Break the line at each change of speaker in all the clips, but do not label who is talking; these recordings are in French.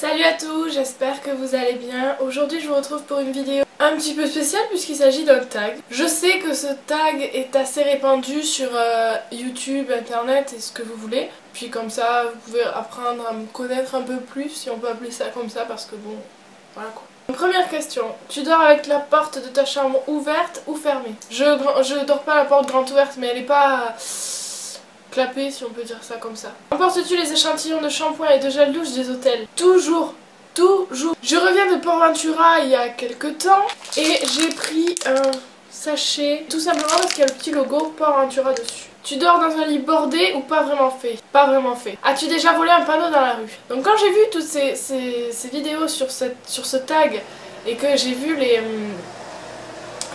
Salut à tous, j'espère que vous allez bien. Aujourd'hui je vous retrouve pour une vidéo un petit peu spéciale puisqu'il s'agit d'un tag. Je sais que ce tag est assez répandu sur YouTube, internet et ce que vous voulez. Puis comme ça vous pouvez apprendre à me connaître un peu plus, si on peut appeler ça comme ça, parce que bon, voilà quoi. Première question, tu dors avec la porte de ta chambre ouverte ou fermée? Je dors pas à la porte grande ouverte, mais elle est pas clapée, si on peut dire ça comme ça. Emportes-tu les échantillons de shampoing et de gel douche des hôtels? Toujours, toujours. Je reviens de Port Ventura il y a quelques temps et j'ai pris un sachet, tout simplement parce qu'il y a le petit logo Port Ventura dessus. Tu dors dans un lit bordé ou pas vraiment fait? Pas vraiment fait. As-tu déjà volé un panneau dans la rue? Donc quand j'ai vu toutes ces vidéos sur ce tag et que j'ai vu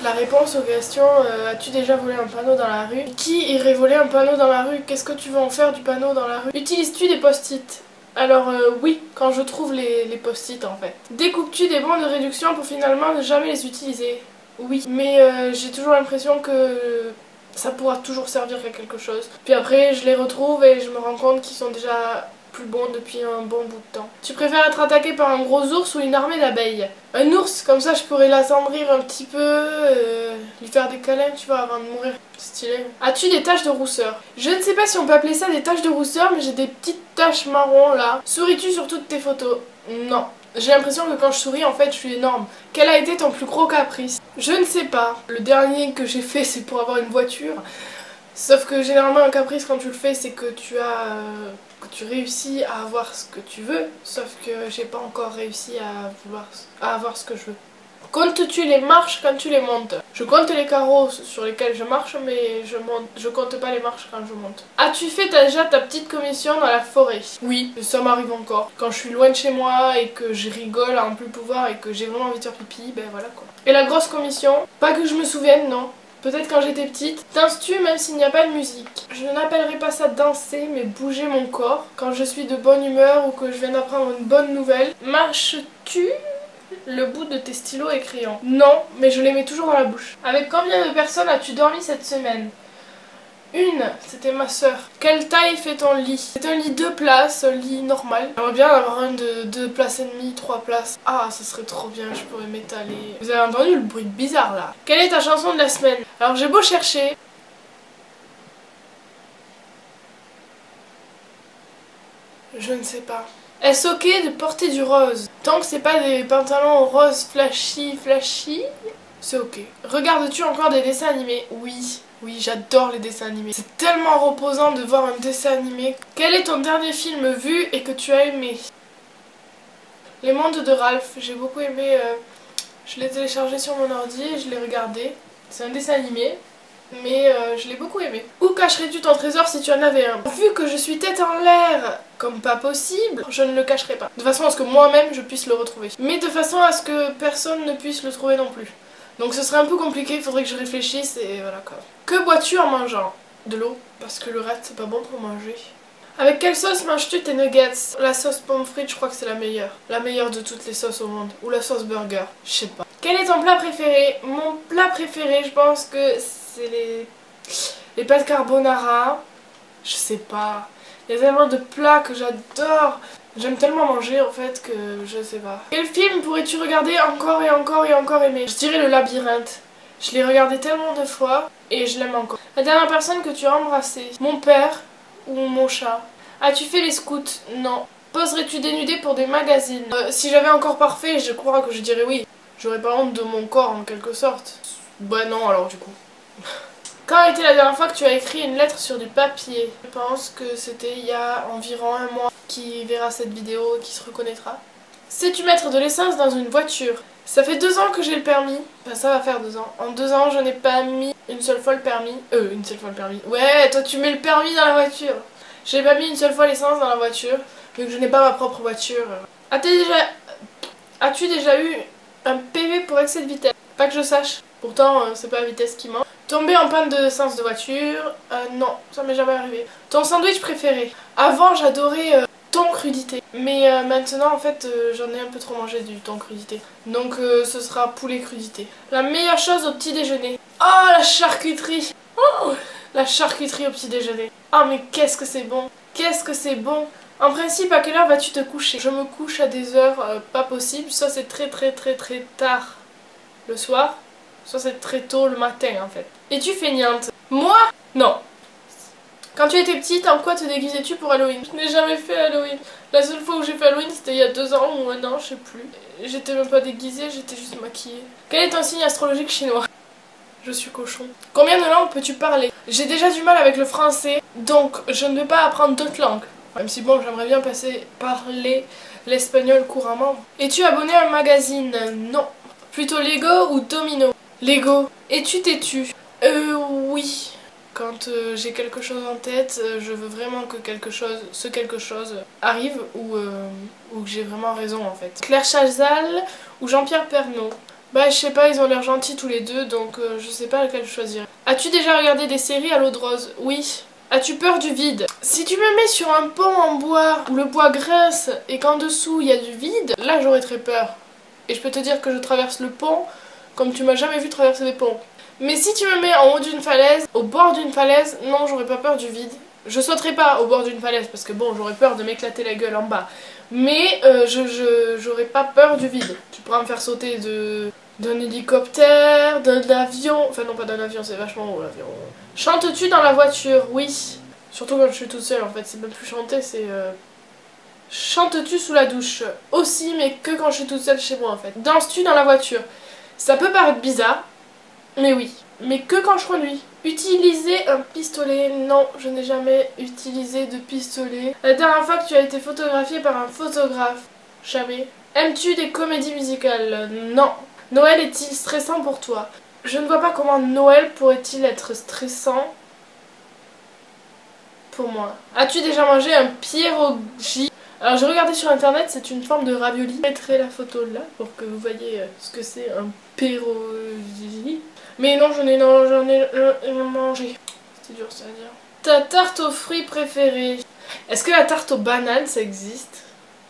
la réponse aux questions as-tu déjà volé un panneau dans la rue? Qui irait voler un panneau dans la rue? Qu'est-ce que tu vas en faire du panneau dans la rue? Utilises-tu des post-it? Alors oui, quand je trouve les post-it en fait. Découpes-tu des bons de réduction pour finalement ne jamais les utiliser? Oui, mais j'ai toujours l'impression que ça pourra toujours servir à quelque chose. Puis après je les retrouve et je me rends compte qu'ils sont déjà plus bons depuis un bon bout de temps. Tu préfères être attaqué par un gros ours ou une armée d'abeilles? Un ours, comme ça je pourrais l'attendrir un petit peu, lui faire des câlins, tu vois, avant de mourir. Stylé. As-tu des taches de rousseur? Je ne sais pas si on peut appeler ça des taches de rousseur, mais j'ai des petites taches marron là. Souris-tu sur toutes tes photos? Non. J'ai l'impression que quand je souris, en fait, je suis énorme. Quel a été ton plus gros caprice? Je ne sais pas. Le dernier que j'ai fait, c'est pour avoir une voiture. Sauf que généralement, un caprice, quand tu le fais, c'est que tu réussis à avoir ce que tu veux. Sauf que j'ai pas encore réussi à avoir ce que je veux. Comptes-tu les marches quand tu les montes? Je compte les carreaux sur lesquels je marche, mais je compte pas les marches quand je monte. As-tu fait déjà ta petite commission dans la forêt? Oui, ça m'arrive encore. Quand je suis loin de chez moi et que je rigole à en plus pouvoir et que j'ai vraiment envie de faire pipi, ben voilà quoi. Et la grosse commission? Pas que je me souvienne, non. Peut-être quand j'étais petite. Danses-tu même s'il n'y a pas de musique? Je n'appellerai pas ça danser, mais bouger mon corps. Quand je suis de bonne humeur ou que je viens d'apprendre une bonne nouvelle. Marches-tu le bout de tes stylos et crayons? Non, mais je les mets toujours dans la bouche. Avec combien de personnes as-tu dormi cette semaine? Une, c'était ma soeur. Quelle taille fait ton lit? C'est un lit 2 places, un lit normal. J'aimerais bien avoir un de 2 places et demie, 3 places. Ah, ça serait trop bien, je pourrais m'étaler. Vous avez entendu le bruit bizarre là? Quelle est ta chanson de la semaine? Alors j'ai beau chercher. Je ne sais pas. Est-ce ok de porter du rose? Tant que c'est pas des pantalons rose flashy, c'est ok. Regardes-tu encore des dessins animés? Oui. Oui, j'adore les dessins animés. C'est tellement reposant de voir un dessin animé. Quel est ton dernier film vu et que tu as aimé? Les Mondes de Ralph. J'ai beaucoup aimé. Je l'ai téléchargé sur mon ordi et je l'ai regardé. C'est un dessin animé. Mais je l'ai beaucoup aimé. Où cacherais-tu ton trésor si tu en avais un? Vu que je suis tête en l'air comme pas possible, je ne le cacherai pas. De façon à ce que moi-même je puisse le retrouver. Mais de façon à ce que personne ne puisse le trouver non plus. Donc ce serait un peu compliqué, il faudrait que je réfléchisse et voilà quoi. Que bois-tu en mangeant? De l'eau, parce que le reste c'est pas bon pour manger. Avec quelle sauce manges-tu tes nuggets? La sauce pomme frite, je crois que c'est la meilleure. La meilleure de toutes les sauces au monde. Ou la sauce burger, je sais pas. Quel est ton plat préféré? Mon plat préféré, je pense que c'est les pâtes carbonara. Je sais pas. Il y a tellement de plats que j'adore. J'aime tellement manger en fait que je sais pas. Quel film pourrais-tu regarder encore et encore et encore aimer? Je dirais Le Labyrinthe. Je l'ai regardé tellement de fois et je l'aime encore. La dernière personne que tu as embrassée? Mon père ou mon chat? As-tu fait les scouts? Non. Poserais-tu dénudé pour des magazines? Si j'avais un corps parfait, je crois que je dirais oui. J'aurais pas honte de mon corps en quelque sorte. Bah non alors du coup. Quand a été la dernière fois que tu as écrit une lettre sur du papier? Je pense que c'était il y a environ un mois. Qui verra cette vidéo et qui se reconnaîtra. Sais-tu mettre de l'essence dans une voiture? Ça fait 2 ans que j'ai le permis. Enfin ça va faire 2 ans. En 2 ans je n'ai pas mis une seule fois le permis. Une seule fois le permis. Ouais, toi tu mets le permis dans la voiture. J'ai pas mis une seule fois l'essence dans la voiture. Vu que je n'ai pas ma propre voiture. As-tu déjà eu un PV pour excès de vitesse? Pas que je sache. Pourtant c'est pas la vitesse qui manque. Tomber en panne d'essence de voiture? Non, ça m'est jamais arrivé. Ton sandwich préféré? Avant j'adorais thon crudité. Mais maintenant en fait j'en ai un peu trop mangé du thon crudité. Donc ce sera poulet crudité. La meilleure chose au petit déjeuner? Oh la charcuterie! Oh, la charcuterie au petit déjeuner. Ah mais qu'est-ce que c'est bon! Qu'est-ce que c'est bon! En principe, à quelle heure vas-tu te coucher? Je me couche à des heures pas possibles. Soit c'est très tard le soir, soit c'est très tôt le matin en fait. Es-tu feignante? Moi? Non. Quand tu étais petite, en quoi te déguisais-tu pour Halloween? Je n'ai jamais fait Halloween. La seule fois où j'ai fait Halloween, c'était il y a 2 ans ou 1 an, je sais plus. J'étais même pas déguisée, j'étais juste maquillée. Quel est ton signe astrologique chinois? Je suis cochon. Combien de langues peux-tu parler? J'ai déjà du mal avec le français, donc je ne vais pas apprendre d'autres langues. Même si bon, j'aimerais bien parler l'espagnol couramment. Es-tu abonné à un magazine? Non. Plutôt Lego ou Domino? Lego. Es-tu têtu? Oui. Quand j'ai quelque chose en tête, je veux vraiment que ce quelque chose arrive ou que j'ai vraiment raison en fait. Claire Chazal ou Jean-Pierre Pernaut? Bah je sais pas, ils ont l'air gentils tous les deux, donc je sais pas lequel choisir. As-tu déjà regardé des séries à l'eau de rose? Oui. As-tu peur du vide? Si tu me mets sur un pont en bois où le bois grince et qu'en dessous il y a du vide, là j'aurais très peur. Et je peux te dire que je traverse le pont comme tu m'as jamais vu traverser des ponts. Mais si tu me mets en haut d'une falaise, au bord d'une falaise, non, j'aurais pas peur du vide. Je sauterai pas au bord d'une falaise parce que bon, j'aurais peur de m'éclater la gueule en bas. Mais j'aurais pas peur du vide. Tu pourras me faire sauter d'un hélicoptère, d'un avion. Enfin non, pas d'un avion, c'est vachement haut l'avion. Chantes-tu dans la voiture? Oui. Surtout quand je suis toute seule en fait, c'est même plus chanter, c'est... Chantes-tu sous la douche? Aussi, mais que quand je suis toute seule chez moi en fait. Danses-tu dans la voiture? Ça peut paraître bizarre, mais oui. Mais que quand je conduis. Utiliser un pistolet? Non, je n'ai jamais utilisé de pistolet. La dernière fois que tu as été photographiée par un photographe? Jamais. Aimes-tu des comédies musicales? Non. Noël est-il stressant pour toi? Je ne vois pas comment Noël pourrait-il être stressant pour moi. As-tu déjà mangé un pierogi? Alors j'ai regardé sur internet, c'est une forme de ravioli. Je mettrai la photo là pour que vous voyez ce que c'est un pierogi. Mais non, j'en ai mangé. C'est dur ça à dire. Ta tarte aux fruits préférée? Est-ce que la tarte aux bananes ça existe?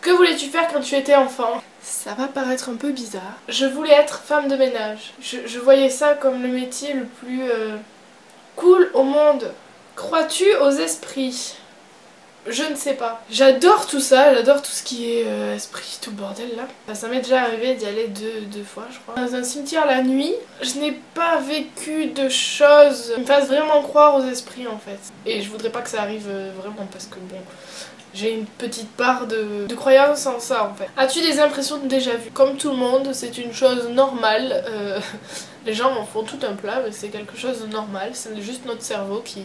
Que voulais-tu faire quand tu étais enfant? Ça va paraître un peu bizarre. Je voulais être femme de ménage. Je voyais ça comme le métier le plus cool au monde. Crois-tu aux esprits? Je ne sais pas. J'adore tout ça, j'adore tout ce qui est esprit, tout le bordel là. Ça m'est déjà arrivé d'y aller deux fois je crois. Dans un cimetière la nuit, je n'ai pas vécu de choses qui me fassent vraiment croire aux esprits en fait. Et je voudrais pas que ça arrive vraiment parce que bon... J'ai une petite part de croyance en ça en fait. As-tu des impressions de déjà vu? Comme tout le monde, c'est une chose normale. Les gens en font tout un plat, mais c'est quelque chose de normal. C'est juste notre cerveau qui...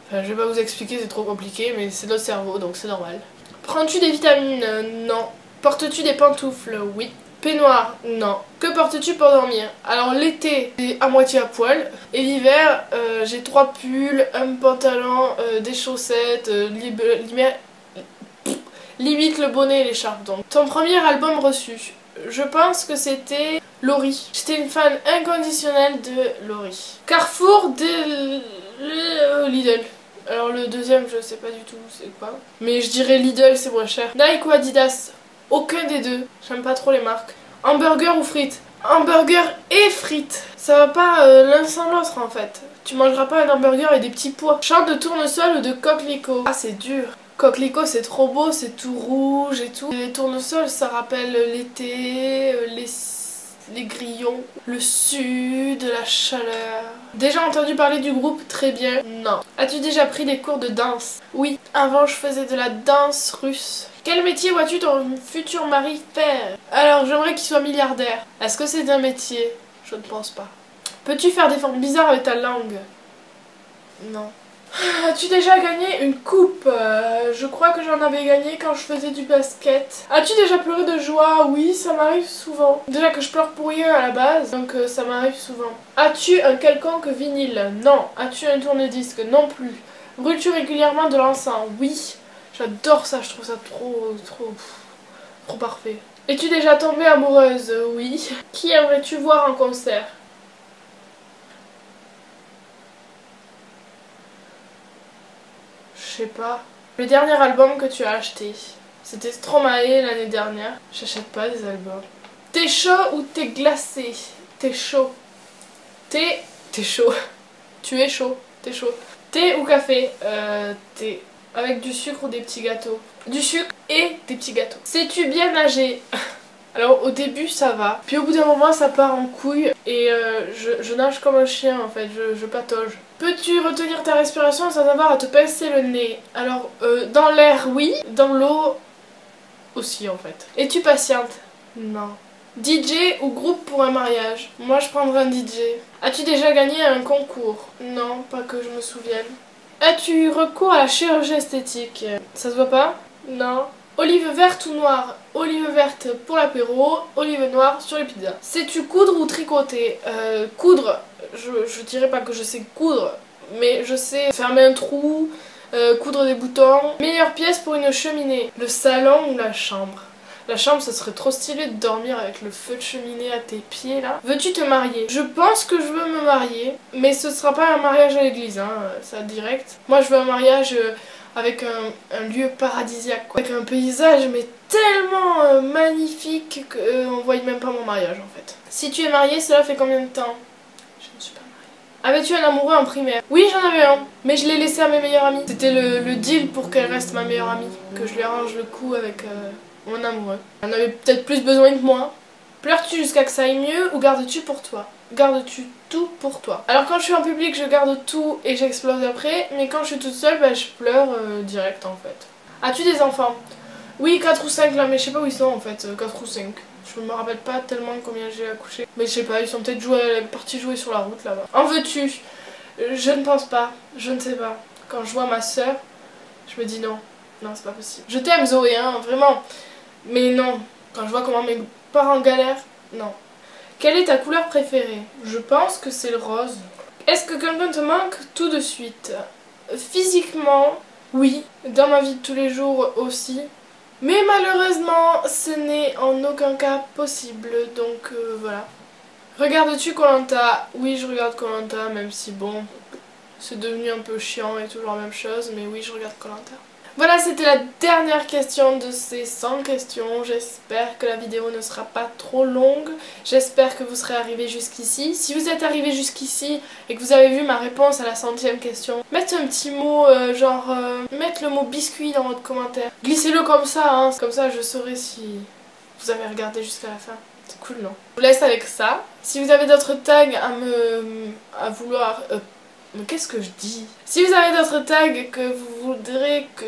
Enfin, je vais pas vous expliquer, c'est trop compliqué, mais c'est notre cerveau, donc c'est normal. Prends-tu des vitamines? Non. Portes-tu des pantoufles? Oui. Peignoir? Non. Que portes-tu pour dormir? Alors l'été, c'est à moitié à poil. Et l'hiver, j'ai 3 pulls, un pantalon, des chaussettes, limite le bonnet et l'écharpe donc. Ton premier album reçu? Je pense que c'était Laurie. J'étais une fan inconditionnelle de Laurie. Carrefour de Lidl. Alors le deuxième, je sais pas du tout c'est quoi. Mais je dirais Lidl, c'est moins cher. Nike ou Adidas? Aucun des deux. J'aime pas trop les marques. Hamburger ou frites? Hamburger et frites. Ça va pas l'un sans l'autre en fait. Tu mangeras pas un hamburger et des petits pois. Chante de tournesol ou de coquelicot? Ah c'est dur. Coquelicot c'est trop beau, c'est tout rouge et tout. Les tournesols ça rappelle l'été, les grillons, le sud, la chaleur. Déjà entendu parler du groupe Très Bien? Non. As-tu déjà pris des cours de danse? Oui. Avant je faisais de la danse russe. Quel métier vois-tu ton futur mari faire? Alors j'aimerais qu'il soit milliardaire. Est-ce que c'est un métier? Je ne pense pas. Peux-tu faire des formes bizarres avec ta langue? Non. As-tu déjà gagné une coupe? Je crois que j'en avais gagné quand je faisais du basket. As-tu déjà pleuré de joie? Oui, ça m'arrive souvent. Déjà que je pleure pour rien à la base, donc ça m'arrive souvent. As-tu un quelconque vinyle? Non. As-tu un tourne-disque? Non plus. Brûles-tu régulièrement de l'encens? Oui. J'adore ça, je trouve ça trop parfait. Es-tu déjà tombée amoureuse? Oui. Qui aimerais-tu voir en concert? Je sais pas. Le dernier album que tu as acheté? C'était Stromae l'année dernière. J'achète pas des albums. T'es chaud ou t'es glacé? T'es chaud. T'es chaud. Tu es chaud. T'es chaud. Thé ou café? Thé. avec du sucre ou des petits gâteaux? Du sucre et des petits gâteaux. Sais-tu bien nager? Alors au début ça va, puis au bout d'un moment ça part en couille et je nage comme un chien en fait, je patauge. Peux-tu retenir ta respiration sans avoir à te pincer le nez? Alors dans l'air oui, dans l'eau aussi en fait. Es-tu patiente? Non. DJ ou groupe pour un mariage? Moi je prendrais un DJ. As-tu déjà gagné un concours? Non, pas que je me souvienne. As-tu recours à la chirurgie esthétique? Ça se voit pas? Non. Olive verte ou noire? Olive verte pour l'apéro, olive noire sur les pizzas. Sais-tu coudre ou tricoter? Coudre, je dirais pas que je sais coudre, mais je sais fermer un trou, coudre des boutons. Meilleure pièce pour une cheminée? Le salon ou la chambre? La chambre, ça serait trop stylé de dormir avec le feu de cheminée à tes pieds là. Veux-tu te marier? Je pense que je veux me marier, mais ce sera pas un mariage à l'église, hein, ça direct. Moi je veux un mariage avec un lieu paradisiaque, quoi. Avec un paysage mais tellement magnifique qu'on voit même pas mon mariage en fait. Si tu es mariée, cela fait combien de temps? Je ne suis pas mariée. Avais-tu un amoureux en primaire? Oui, j'en avais un, mais je l'ai laissé à mes meilleures amies. C'était le deal pour qu'elle reste ma meilleure amie, que je lui arrange le coup avec mon amoureux. Elle en avait peut-être plus besoin que moi. Pleures-tu jusqu'à que ça aille mieux ou gardes-tu pour toi? Gardes-tu tout pour toi? Alors quand je suis en public, je garde tout et j'explose après, mais quand je suis toute seule, bah, je pleure direct en fait. As-tu des enfants? Oui, 4 ou 5 là, mais je sais pas où ils sont en fait, 4 ou 5. Je me rappelle pas tellement combien j'ai accouché. Mais je sais pas, ils sont peut-être partis jouer sur la route là-bas. En veux-tu? Je ne pense pas, je ne sais pas. Quand je vois ma soeur, je me dis non, non c'est pas possible. Je t'aime Zoé, hein, vraiment. Mais non, quand je vois comment mes parents galèrent, non. Quelle est ta couleur préférée? Je pense que c'est le rose. Est-ce que quelqu'un te manque tout de suite? Physiquement, oui. Dans ma vie de tous les jours aussi. Mais malheureusement, ce n'est en aucun cas possible. Donc voilà. Regardes-tu koh Lanta? Oui, je regarde koh Lanta, même si bon, c'est devenu un peu chiant et toujours la même chose. Mais oui, je regarde koh Lanta. Voilà, c'était la dernière question de ces 100 questions. J'espère que la vidéo ne sera pas trop longue. J'espère que vous serez arrivés jusqu'ici. Si vous êtes arrivés jusqu'ici et que vous avez vu ma réponse à la 100e question, mettez un petit mot, mettez le mot biscuit dans votre commentaire. Glissez-le comme ça, hein. Comme ça je saurai si vous avez regardé jusqu'à la fin. C'est cool, non? Je vous laisse avec ça. Si vous avez d'autres tags à vouloir... Mais qu'est-ce que je dis? Si vous avez d'autres tags que vous voudrez que...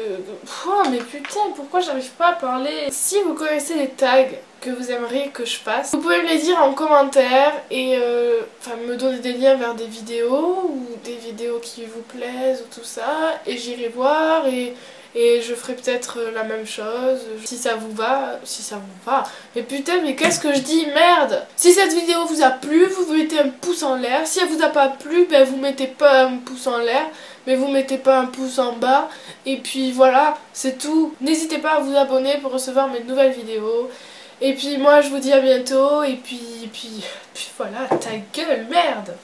Oh mais putain, pourquoi j'arrive pas à parler? Si vous connaissez des tags que vous aimeriez que je fasse, vous pouvez me les dire en commentaire et me donner des liens vers des vidéos ou des vidéos qui vous plaisent ou tout ça, et j'irai voir et je ferai peut-être la même chose si ça vous va, Mais putain, mais qu'est-ce que je dis? Merde! Si cette vidéo vous a plu, vous mettez un pouce en l'air. Si elle vous a pas plu, ben vous mettez pas un pouce en l'air, mais vous mettez pas un pouce en bas. Et puis voilà, c'est tout. N'hésitez pas à vous abonner pour recevoir mes nouvelles vidéos. Et puis moi je vous dis à bientôt et puis voilà, ta gueule, merde!